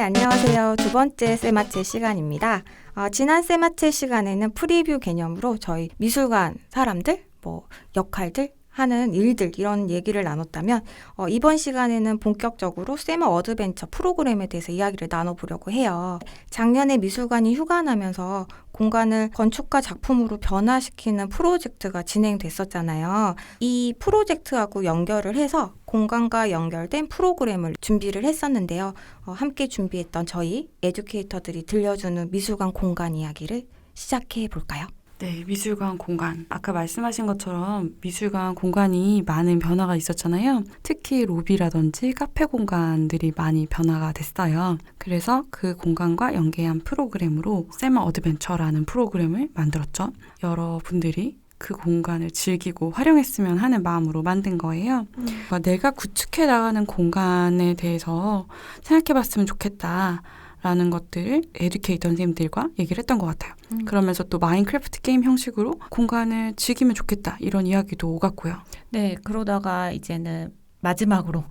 안녕하세요. 두 번째 세마체 시간입니다. 지난 세마체 시간에는 프리뷰 개념으로 저희 미술관 사람들, 역할들, 하는 일들 이런 얘기를 나눴다면 이번 시간에는 본격적으로 세마 어드벤처 프로그램에 대해서 이야기를 나눠보려고 해요. 작년에 미술관이 휴가 나면서 공간을 건축가 작품으로 변화시키는 프로젝트가 진행됐었잖아요. 이 프로젝트하고 연결을 해서 공간과 연결된 프로그램을 준비를 했었는데요. 함께 준비했던 저희 에듀케이터들이 들려주는 미술관 공간 이야기를 시작해 볼까요? 네, 미술관 공간. 아까 말씀하신 것처럼 미술관 공간이 많은 변화가 있었잖아요. 특히 로비라든지 카페 공간들이 많이 변화가 됐어요. 그래서 그 공간과 연계한 프로그램으로 세마 어드벤처라는 프로그램을 만들었죠. 여러분들이 그 공간을 즐기고 활용했으면 하는 마음으로 만든 거예요. 그러니까 내가 구축해 나가는 공간에 대해서 생각해봤으면 좋겠다. 라는 것들을 에듀케이터 선생님들과 얘기를 했던 것 같아요. 그러면서 또 마인크래프트 게임 형식으로 공간을 즐기면 좋겠다 이런 이야기도 오갔고요. 네, 그러다가 이제는 마지막으로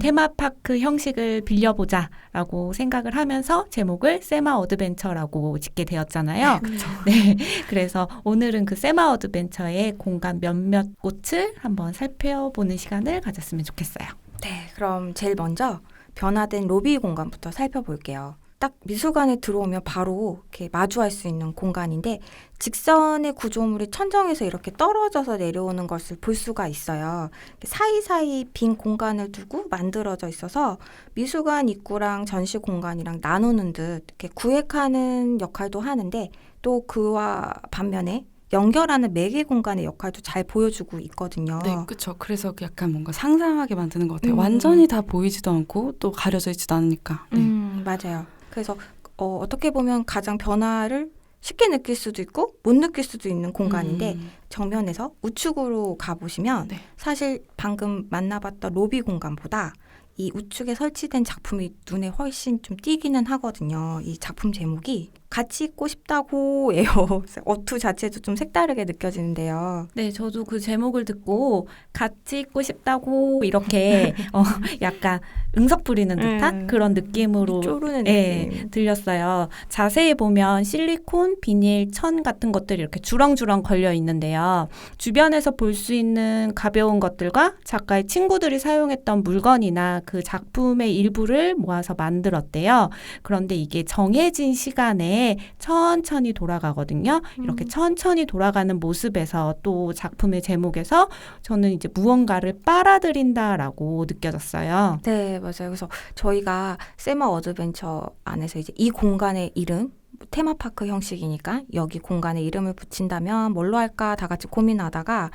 테마파크 형식을 빌려보자라고 생각을 하면서 제목을 세마 어드벤처라고 짓게 되었잖아요. 네, 그래서 오늘은 그 세마 어드벤처의 공간 몇몇 곳을 한번 살펴보는 시간을 가졌으면 좋겠어요. 네, 그럼 제일 먼저 변화된 로비 공간부터 살펴볼게요. 딱 미술관에 들어오면 바로 이렇게 마주할 수 있는 공간인데 직선의 구조물이 천정에서 이렇게 떨어져서 내려오는 것을 볼 수가 있어요. 사이사이 빈 공간을 두고 만들어져 있어서 미술관 입구랑 전시 공간이랑 나누는 듯 이렇게 구획하는 역할도 하는데 또 그와 반면에 연결하는 매개 공간의 역할도 잘 보여주고 있거든요. 네, 그렇죠. 그래서 약간 뭔가 상상하게 만드는 것 같아요. 완전히 다 보이지도 않고 또 가려져 있지도 않으니까. 네. 맞아요. 그래서 어떻게 보면 가장 변화를 쉽게 느낄 수도 있고 못 느낄 수도 있는 공간인데 정면에서 우측으로 가보시면 사실 방금 만나봤던 로비 공간보다 이 우측에 설치된 작품이 눈에 훨씬 좀 띄기는 하거든요. 이 작품 제목이 같이 있고 싶다고예요. 어투 자체도 좀 색다르게 느껴지는데요. 네, 저도 그 제목을 듣고 같이 있고 싶다고 이렇게 약간 응석 부리는 듯한 그런 느낌으로 쪼르는 느낌. 들렸어요. 자세히 보면 실리콘, 비닐, 천 같은 것들이 이렇게 주렁주렁 걸려 있는데요. 주변에서 볼 수 있는 가벼운 것들과 작가의 친구들이 사용했던 물건이나 그 작품의 일부를 모아서 만들었대요. 그런데 이게 정해진 시간에 천천히 돌아가거든요. 이렇게 천천히 돌아가는 모습에서 또 작품의 제목에서 저는 이제 무언가를 빨아들인다라고 느껴졌어요. 네, 맞아요. 그래서 저희가 세마 어드벤처 안에서 이제 이 공간의 이름 테마파크 형식이니까 여기 공간에 이름을 붙인다면 뭘로 할까 다 같이 고민하다가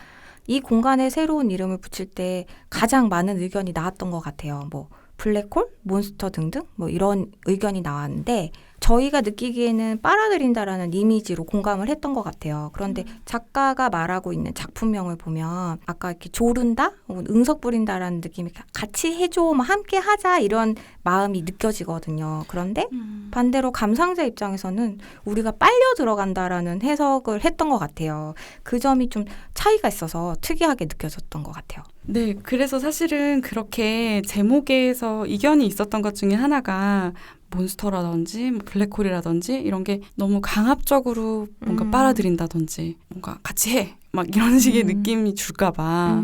이 공간에 새로운 이름을 붙일 때 가장 많은 의견이 나왔던 것 같아요. 블랙홀, 몬스터 등등 이런 의견이 나왔는데 저희가 느끼기에는 빨아들인다라는 이미지로 공감을 했던 것 같아요. 그런데 작가가 말하고 있는 작품명을 보면 아까 이렇게 조른다, 혹은 응석 부린다라는 느낌이 같이 해줘, 함께 하자 이런 마음이 느껴지거든요. 그런데 반대로 감상자 입장에서는 우리가 빨려 들어간다라는 해석을 했던 것 같아요. 그 점이 좀 차이가 있어서 특이하게 느껴졌던 것 같아요. 네, 그래서 사실은 그렇게 제목에서 이견이 있었던 것 중에 하나가 몬스터라든지 블랙홀이라든지 이런 게 너무 강압적으로 뭔가 빨아들인다든지 뭔가 같이 해 막 이런 식의 느낌이 줄까봐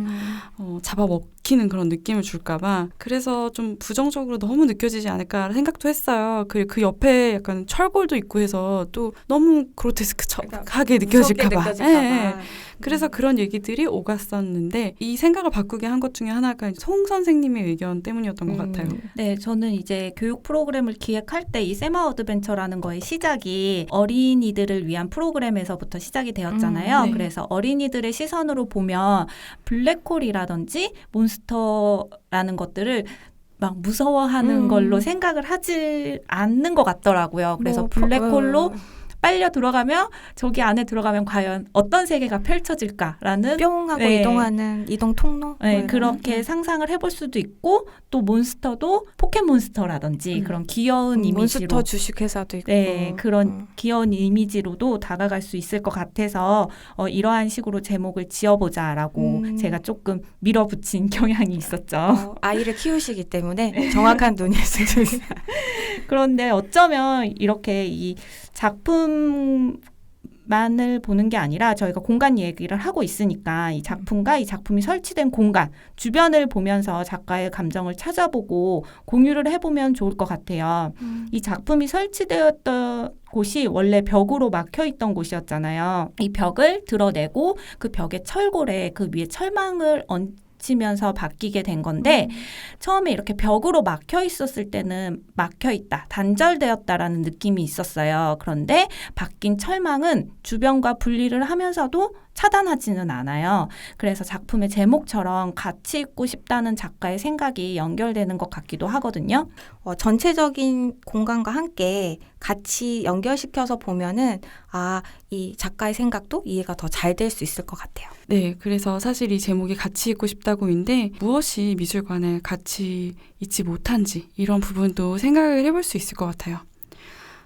잡아먹히는 그런 느낌을 줄까봐 그래서 좀 부정적으로 너무 느껴지지 않을까 생각도 했어요. 그 옆에 약간 철골도 있고 해서 또 너무 그로테스크하게 느껴질까봐. 네. 그래서 그런 얘기들이 오갔었는데 이 생각을 바꾸게 한 것 중에 하나가 송 선생님의 의견 때문이었던 것 같아요. 네, 저는 이제 교육 프로그램을 기획할 때 이 세마 어드벤처라는 거의 시작이 어린이들을 위한 프로그램에서부터 시작이 되었잖아요. 네. 그래서 어린이들의 시선으로 보면 블랙홀이라든지 몬스터라는 것들을 막 무서워하는 걸로 생각을 하지 않는 것 같더라고요. 그래서 블랙홀로 빨려 들어가면 저기 안에 들어가면 과연 어떤 세계가 펼쳐질까라는 뿅 하고 네. 이동하는 이동 통로 네, 뭐 그렇게 상상을 해볼 수도 있고 또 몬스터도 포켓몬스터라든지 그런 귀여운 이미지로 몬스터 주식회사도 있고 네, 그런 귀여운 이미지로도 다가갈 수 있을 것 같아서 이러한 식으로 제목을 지어보자라고 제가 조금 밀어붙인 경향이 있었죠. 아이를 키우시기 때문에 정확한 눈일 수도 있어요. 그런데 어쩌면 이렇게 이 작품만을 보는 게 아니라 저희가 공간 얘기를 하고 있으니까 이 작품과 이 작품이 설치된 공간, 주변을 보면서 작가의 감정을 찾아보고 공유를 해보면 좋을 것 같아요. 이 작품이 설치되었던 곳이 원래 벽으로 막혀있던 곳이었잖아요. 이 벽을 드러내고 그 벽에 철골에 그 위에 철망을 얹히면서 바뀌게 된 건데 처음에 이렇게 벽으로 막혀 있었을 때는 막혀 있다, 단절되었다라는 느낌이 있었어요. 그런데 바뀐 철망은 주변과 분리를 하면서도 차단하지는 않아요. 그래서 작품의 제목처럼 같이 있고 싶다는 작가의 생각이 연결되는 것 같기도 하거든요. 전체적인 공간과 함께 같이 연결시켜서 보면은 이 작가의 생각도 이해가 더 잘 될 수 있을 것 같아요. 네, 그래서 사실 이 제목이 같이 있고 싶다고인데 무엇이 미술관에 같이 있지 못한지 이런 부분도 생각을 해볼 수 있을 것 같아요.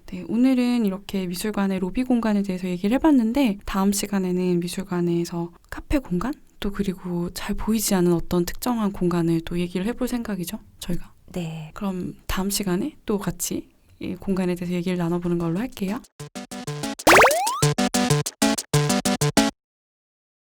네, 오늘은 이렇게 미술관의 로비 공간에 대해서 얘기를 해봤는데 다음 시간에는 미술관에서 카페 공간? 또 그리고 잘 보이지 않은 어떤 특정한 공간을 또 얘기를 해볼 생각이죠, 저희가. 네. 그럼 다음 시간에 또 같이 이 공간에 대해서 얘기를 나눠보는 걸로 할게요.